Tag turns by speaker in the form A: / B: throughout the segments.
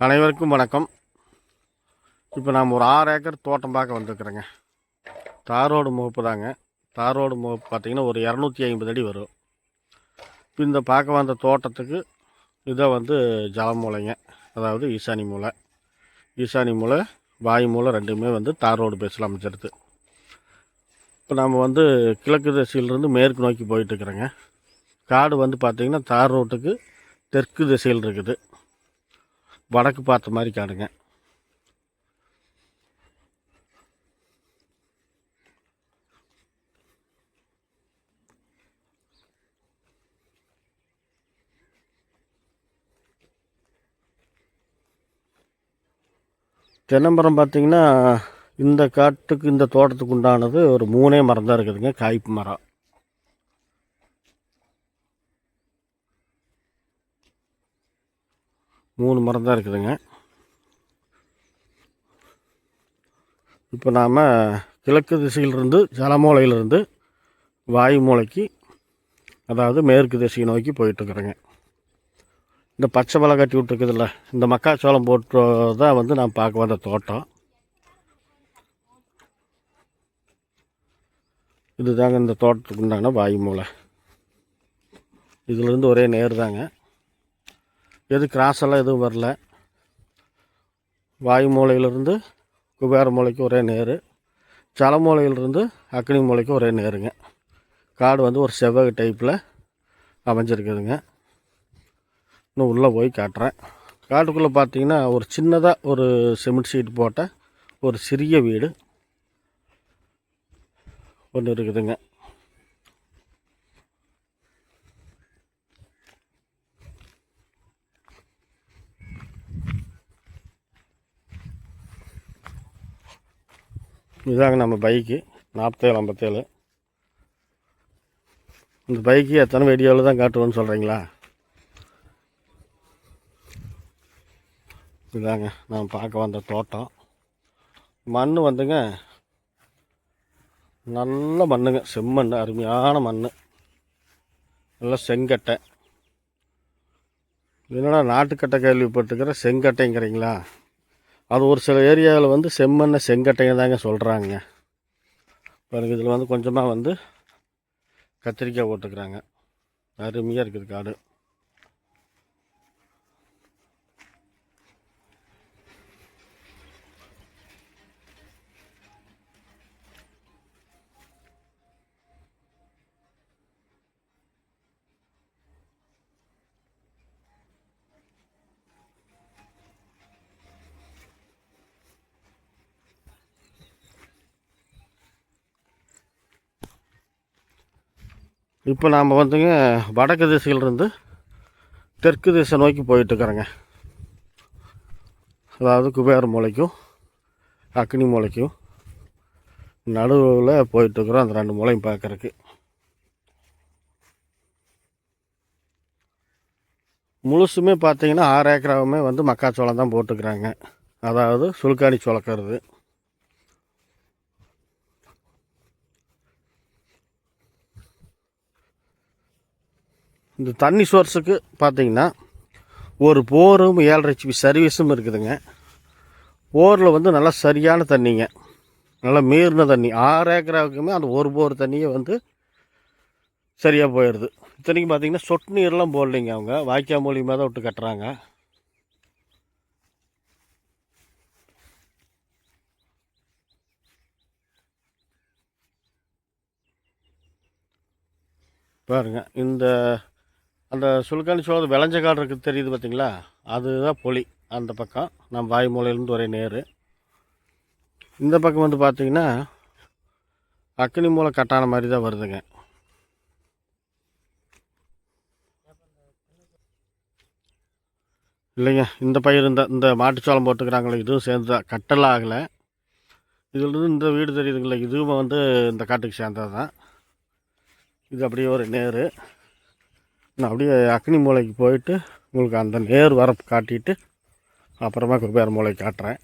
A: அனைவருக்கும் வணக்கம். இப்போ நாம் ஒரு 6 ஏக்கர் தோட்டம் பார்க்க வந்துருக்குறேங்க. தாரோடு முகப்பு தாங்க. தாரோடு முகப்பு பார்த்திங்கன்னா ஒரு 250 அடி வரும். இப்போ இந்த பார்க்க வந்த தோட்டத்துக்கு இதை ஜலமூலைங்க, அதாவது ஈசானி மூலை. ஈசானி மூலை, வாயு மூலை ரெண்டுமே தாரோடு பேஸில் அமைச்சிருது. இப்போ நாம் கிழக்கு திசையிலிருந்து மேற்கு நோக்கி போயிட்டுருக்குறேங்க. காடு பார்த்திங்கன்னா தார் ரோட்டுக்கு தெற்கு திசையில் இருக்குது. வடக்கு பார்த்த மாதிரி காடுங்க. தென்னமரம் பார்த்திங்கன்னா இந்த காட்டுக்கு இந்த தோட்டத்துக்கு உண்டானது ஒரு 3 மரம் தான் இருக்குதுங்க. காய்ப்பு மரம். மூணு மரம் தான் இருக்குதுங்க. இப்போ நாம் கிழக்கு திசையிலிருந்து ஜலமூலையிலிருந்து வாயு மூலைக்கு, அதாவது மேற்கு திசையை நோக்கி போயிட்டுருக்குறேங்க. இந்த பச்சை மலை கட்டி விட்டுருக்குதுல்ல, இந்த மக்காச்சோளம் போட்டு தான் நான் பார்க்க வந்த தோட்டம். இதுதாங்க இந்த தோட்டத்துக்கு உண்டான வாயு மூலை. இதிலேருந்து ஒரே நேர் தாங்க, எது கிராஸெல்லாம் எதுவும் வரல. வாயு மூலையிலிருந்து குபேர மூலைக்கு ஒரே நேர், ஜலமூலையிலிருந்து அக்னி மூலைக்கு ஒரே நேருங்க. காடு ஒரு செவ்வக டைப்பில் அமைஞ்சிருக்குதுங்க. இன்னும் உள்ளே போய் காட்டுறேன். காட்டுக்குள்ளே பார்த்தீங்கன்னா ஒரு சின்னதாக ஒரு சிமெண்ட் ஷீட் போட்ட ஒரு சிறிய வீடு ஒன்று இருக்குதுங்க. இதுதாங்க நம்ம பைக்கு 4757. இந்த பைக்கு எத்தனை வீடியோவில் தான் காட்டுவோன்னு சொல்கிறீங்களா? இதுதாங்க நான் பார்க்க வந்த தோட்டம். மண் நல்ல மண்ணுங்க, செம்மண், அருமையான மண், நல்லா செங்கட்டை. என்னடா நாட்டுக்கட்டை கேள்விப்பட்டுக்கிற செங்கட்டைங்கிறீங்களா? அது ஒரு சில ஏரியாவில் செம்மண்ணை செங்கட்டைங்க தாங்க சொல்கிறாங்க. பாருங்க, இதில் கொஞ்சமாக கத்திரிக்காய் போட்டுக்கிறாங்க. அருமையாக இருக்குது காடு. இப்போ நாம் வடக்கு திசையிலிருந்து தெற்கு திசை நோக்கி போயிட்டுருக்குறேங்க. அதாவது குபேர மூலைக்கும் அக்னி மூலைக்கும் நடுவில் போயிட்டுருக்குறோம். அந்த 2 மூலையும் பார்க்குறக்கு முழுசுமே பார்த்தீங்கன்னா 6 ஏக்கராவுமே மக்காச்சோளம் தான் போட்டுக்கிறாங்க. அதாவது சுல்காணி சோளக்கிறது. இந்த தண்ணி சோர்ஸுக்கு பார்த்தீங்கன்னா ஒரு போரும் 7.5 HP சர்வீஸும் இருக்குதுங்க. போரில் நல்லா சரியான தண்ணிங்க, நல்லா மீறின தண்ணி. 6 ஏக்கராவுக்குமே அந்த ஒரு போர் தண்ணியே சரியாக போயிடுது. இத்தனைக்கும் பார்த்தீங்கன்னா சொட்டு நீர்லாம் போடலைங்க, அவங்க வாய்க்கால் மூலியமாக தான் விட்டு கட்டுறாங்க. பாருங்க, அந்த சுல்காணி சோளம் விளைஞ்ச காடு இருக்குது தெரியுது பார்த்தீங்களா? அதுதான் பொலி. அந்த பக்கம் நம்ம வாயு மூலையிலேருந்து ஒரே நேர். இந்த பக்கம் பார்த்தீங்கன்னா அக்னி மூலை கட்டான மாதிரி தான் வருதுங்க. இல்லைங்க, இந்த பயிர் இந்த மாட்டுச்சோளம் போட்டுக்கிறாங்களே, இதுவும் சேர்ந்து தான், கட்டெல்லாம் ஆகலை. இதிலிருந்து இந்த வீடு தெரியுதுங்களா, இதுவும் இந்த காட்டுக்கு சேர்ந்தது தான். இது அப்படியே ஒரு நேர். நான் அப்படியே அக்னி மூலைக்கு போயிட்டு உங்களுக்கு அந்த நேர் வரப்பு காட்டிட்டு அப்புறமா குபேர மூலைக்கு காட்டுறேன்.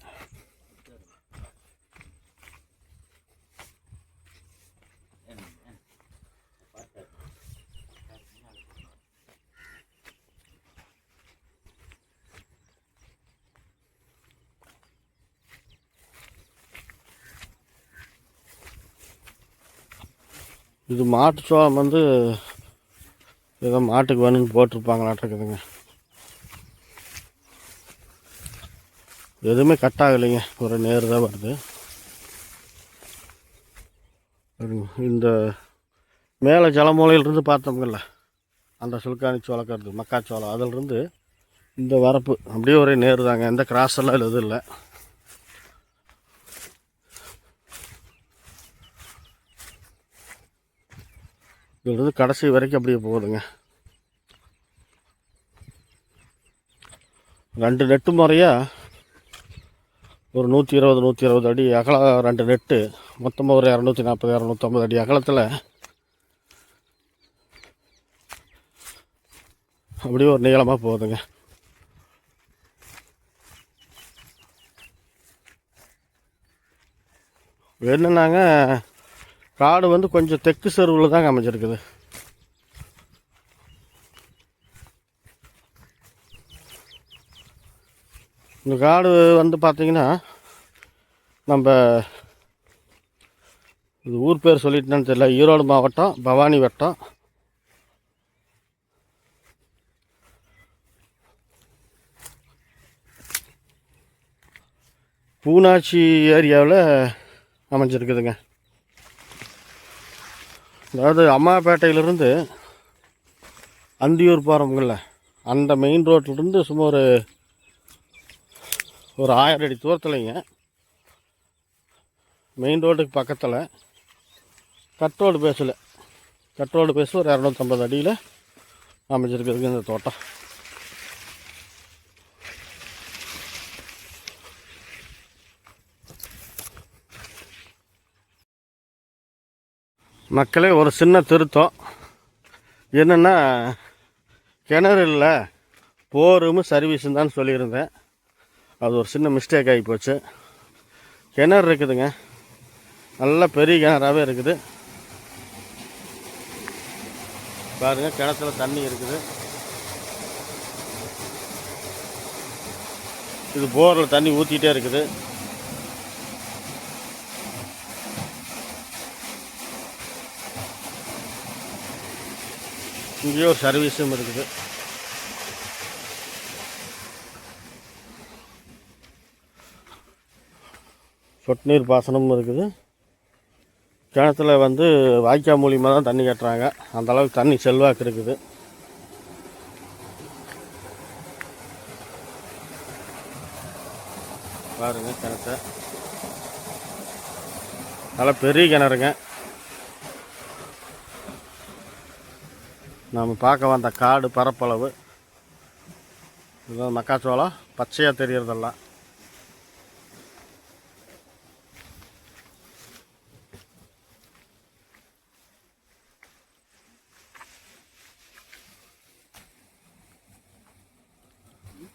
A: இது மாட்டு சோளம் வந்து ஏதோ மாட்டுக்கு வேணும்னு போட்டிருப்பாங்களாட்டிருக்குதுங்க. எதுவுமே கட் ஆகலைங்க, ஒரு நேர் தான் வருது. இந்த மேலே ஜலமூலையிலிருந்து பார்த்தோம்ல, அந்த சுல்கானி சோளக்கிறது மக்காச்சோளம், அதிலிருந்து இந்த வரப்பு அப்படியே ஒரே நேர் தாங்க. எந்த கிராஸ் எல்லாம் எதுவும் இல்லை. இதுலேருந்து கடைசி வரைக்கும் அப்படியே போகுதுங்க. 2 நெட்டு முறையாக ஒரு 120 அடி அகலம், 2 நெட்டு மொத்தமாக ஒரு 240 250 அடி அகலத்தில் அப்படியே ஒரு நீளமாக போகுதுங்க. என்னன்னாங்க, காடு வந்து கொஞ்சம் தெற்கு செருவில் தாங்க அமைஞ்சிருக்குது. இந்த காடு வந்து பார்த்திங்கன்னா, நம்ம இது ஊர் பேர் சொல்லிட்டேன்னு தெரியல, ஈரோடு மாவட்டம் பவானி வட்டம் பூனாச்சி ஏரியாவில் அமைஞ்சிருக்குதுங்க. அதாவது அம்மாப்பேட்டையிலிருந்து அந்தியூர் போகிறோம்ல, அந்த மெயின் ரோட்லேருந்து சும்மா ஒரு 1000 அடி தூரத்துலைங்க, மெயின் ரோட்டுக்கு பக்கத்தில் கட்ரோடு பேஸில் ஒரு 250 அடியில் அமைஞ்சிருக்குதுங்க இந்த தோட்டம். மக்களே, ஒரு சின்ன திருத்தம் என்னென்னா, கிணறு இல்லை, போரும் சர்வீஸுன்னு தான் சொல்லியிருந்தேன். அது ஒரு சின்ன மிஸ்டேக் ஆகி போச்சு. கிணறு இருக்குதுங்க, நல்ல பெரிய கிணறாகவே இருக்குது. பாருங்கள், கிணத்துல தண்ணி இருக்குது. இது போரில் தண்ணி ஊற்றிட்டே இருக்குது. இங்கேயும் ஒரு சர்வீஸும் இருக்குது. சொட்டு நீர் பாசனமும் இருக்குது. கிணத்துல வந்து வாய்க்கால் மூலியமாக தான் தண்ணி கட்டுறாங்க. அந்தளவுக்கு தண்ணி செல்வாக்கு இருக்குது. பாருங்கள், கிணத்த நல்லா பெரிய கிணறுங்க. நாம் பார்க்க வந்த காடு பரப்பளவு இதுதான். மக்காச்சோளம் பச்சையாக தெரியறதெல்லாம்.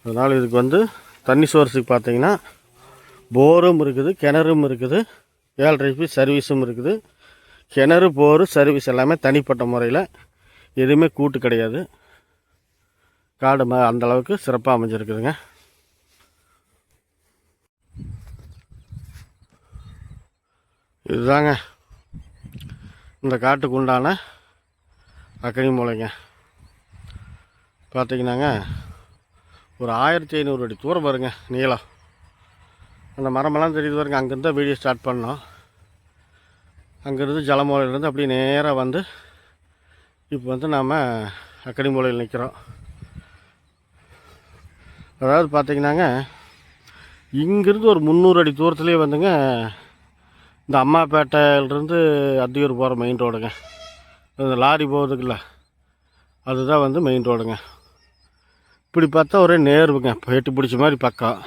A: அதனால் இதுக்கு வந்து தண்ணி சோர்ஸுக்கு பார்த்தீங்கன்னா போரும் இருக்குது, கிணறும் இருக்குது, 7.5 ஃபீட் சர்வீஸும் இருக்குது. கிணறு, போரு, சர்வீஸ் எல்லாமே தனிப்பட்ட முறையில், எதுவுமே கூட்டு கிடையாது. காடு அந்தளவுக்கு சிறப்பாக அமைஞ்சிருக்குதுங்க. இதுதாங்க இந்த காட்டுக்கு உண்டான அக்கனி மூலைங்க. பார்த்திங்கன்னாங்க, ஒரு 1500 அடி தூரம் பாருங்க நீளம். அந்த மரமெல்லாம் தெரியுது பாருங்க. அங்கேருந்து வீடியோ ஸ்டார்ட் பண்ணோம். அங்கேருந்து ஜலமூலையிலேருந்து அப்படியே நேராக வந்து இப்போ வந்து நாம் அக்கனி மூலையில் நிற்கிறோம். அதாவது பார்த்திங்கன்னாங்க, இங்கேருந்து ஒரு 300 அடி தூரத்துலேயே வந்துங்க இந்த அம்மாப்பேட்டையிலேருந்து அத்தியூர் போகிற மெயின் ரோடுங்க. இந்த லாரி போகுதுக்குல்ல, அதுதான் வந்து மெயின் ரோடுங்க. இப்படி பார்த்தா ஒரே நேர்வுங்க, எட்டி பிடிச்ச மாதிரி பக்கம்.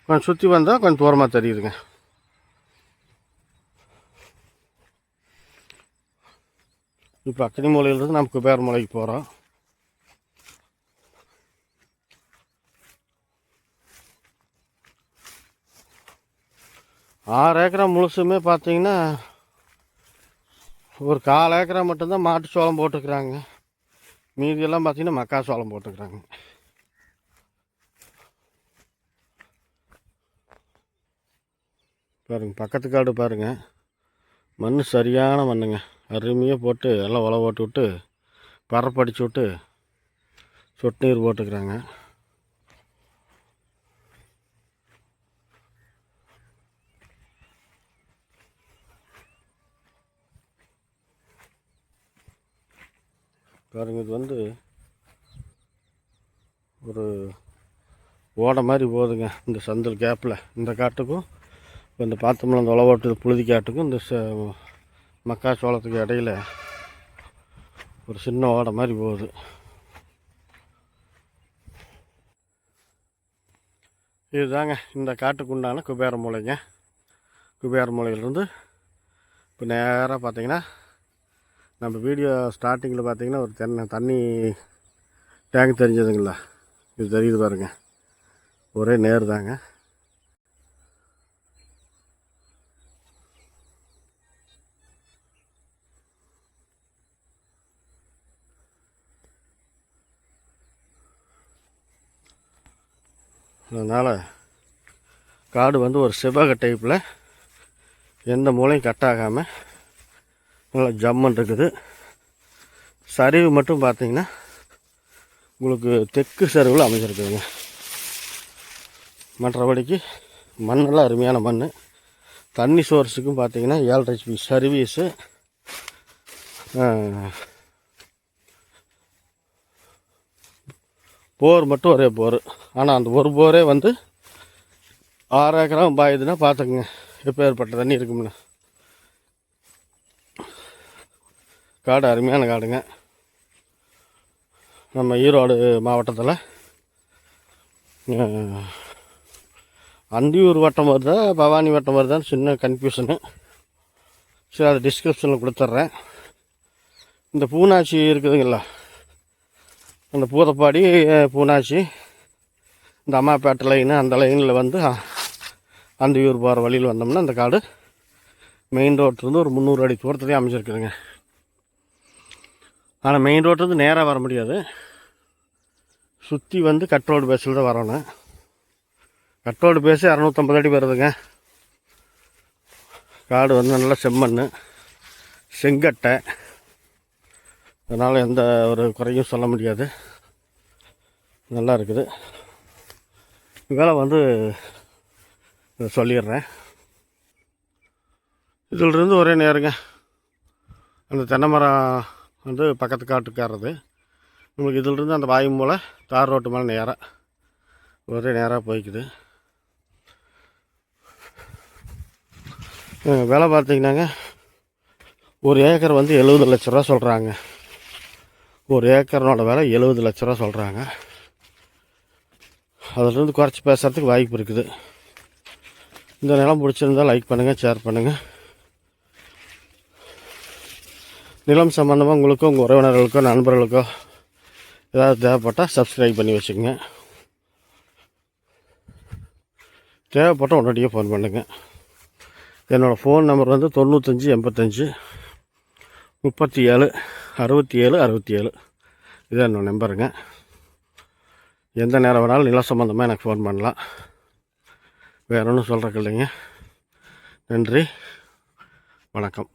A: கொஞ்சம் சுற்றி வந்தால் கொஞ்சம் தூரமாக தெரியுதுங்க. இப்போ அக்கனி மூலையிலிருந்து நம்ம குபேர மூலைக்கு போகிறோம். ஆறு ஏக்கரா முழுசுமே பார்த்தீங்கன்னா ஒரு 1/4 ஏக்கரா மட்டும்தான் மாட்டு சோளம் போட்டுக்கிறாங்க. மீதியெல்லாம் பார்த்தீங்கன்னா மக்காச்சோளம் போட்டுக்கிறாங்க. பாருங்கள், பக்கத்து காடு பாருங்கள், மண் சரியான மண்ணுங்க. அருமையாக போட்டு எல்லாம் உழவு ஓட்டி விட்டு பரப்படிச்சு விட்டு சொட்டு நீர் போட்டுக்கிறாங்க. பாருங்க, இது வந்து ஒரு ஓடை மாதிரி போகுதுங்க இந்த சந்தல் கேப்பில். இந்த காட்டுக்கும் இப்போ இந்த பார்த்தோம்னா அந்த உழவோட்டு புழுதி காட்டுக்கும் இந்த மக்காச்சோளத்துக்கு இடையில ஒரு சின்ன ஓடை மாதிரி போகுது. இதுதாங்க இந்த காட்டுக்கு உண்டான குபேர மூலைங்க. குபேர மூலையிலேருந்து இப்போ நேராக பார்த்தீங்கன்னா நம்ம வீடியோ ஸ்டார்டிங்கில் பார்த்தீங்கன்னா ஒரு தண்ணி டேங்க் தெரிஞ்சதுங்களா, இது தெரியுது பாருங்க, ஒரே நேர் தாங்க. அதனால் காடு வந்து ஒரு செவ்வக டைப்பில் எந்த மூலையும் கட் ஆகாமல் நல்லா ஜம்மன் இருக்குது. சரிவு மட்டும் பார்த்தீங்கன்னா உங்களுக்கு தெற்கு சரிவில் அமைஞ்சிருக்குதுங்க. மற்றபடிக்கு மண்ணெல்லாம் அருமையான மண். தண்ணி சோர்ஸுக்கும் பார்த்தீங்கன்னா 7.5 HP சர்வீஸு. போர் மட்டும் ஒரே போர். ஆனால் அந்த ஒரு போரே வந்து 6 ஏக்கராக பாயுதுன்னா பார்த்துக்குங்க எப்போ ஏற்பட்ட தண்ணி இருக்கும்னு. காடு அருமையான காடுங்க. நம்ம ஈரோடு மாவட்டத்தில் அந்தியூர் வட்டம் வருதா பவானி வட்டம் வருதான்னு சின்ன கன்ஃபியூஷனு. சரி, அதை டிஸ்கிரிப்ஷனில் கொடுத்துட்றேன். இந்த பூனாச்சி இருக்குதுங்களா, அந்த பூதப்பாடி பூனாச்சி இந்த அம்மாப்பேட்டை லைனு அந்த லைனில் வந்து அந்தியூர் போகிற வழியில் வந்தோம்னா அந்த காடு மெயின் ரோட்லேருந்து ஒரு 300 அடி தூரத்துலேயே அமைச்சிருக்குதுங்க. ஆனால் மெயின் ரோட்லேருந்து நேராக வர முடியாது, சுற்றி வந்து கட் ரோடு பேஸில் தான் வரணும். கட் ரோடு பேஸு 250 அடி வருதுங்க. காடு வந்து நல்லா செம்மண் செங்கட்டை, அதனால் எந்த ஒரு குறையும் சொல்ல முடியாது, நல்லா இருக்குது. வேலை வந்து சொல்லிடுறேன். இதிலிருந்து ஒரே நேருங்க. அந்த தென்னை மரம் வந்து பக்கத்து காட்டுக்காரது. உங்களுக்கு இதிலிருந்து அந்த வாயு மூலை தார் ரோட்டு மேலே நேராக ஒரே நேராக போய்க்குது. விலை பார்த்தீங்கன்னாங்க ஒரு ஏக்கர் வந்து 70 லட்ச ரூபா சொல்கிறாங்க. ஒரு ஏக்கரோட விலை 70 லட்ச ரூபா சொல்கிறாங்க. அதிலிருந்து குறைச்சி பேசுகிறதுக்கு வாய்ப்பு இருக்குது. இந்த நிலம் பிடிச்சிருந்தால் லைக் பண்ணுங்கள், ஷேர் பண்ணுங்கள். நிலம் சம்மந்தமாக உங்களுக்கோ உங்கள் உறவினர்களுக்கோ நண்பர்களுக்கோ ஏதாவது தேவைப்பட்டால் சப்ஸ்கிரைப் பண்ணி வச்சுக்கோங்க. தேவைப்பட்டால் உடனடியாக ஃபோன் பண்ணுங்கள். என்னோடய ஃபோன் நம்பர் வந்து 95 85 37 67 67. இதுதான் என்னோடய நம்பருங்க. எந்த நேரம் வேணாலும் நில சம்மந்தமாக எனக்கு ஃபோன் பண்ணலாம். வேறு ஒன்றும் சொல்கிறக்கு இல்லைங்க. நன்றி, வணக்கம்.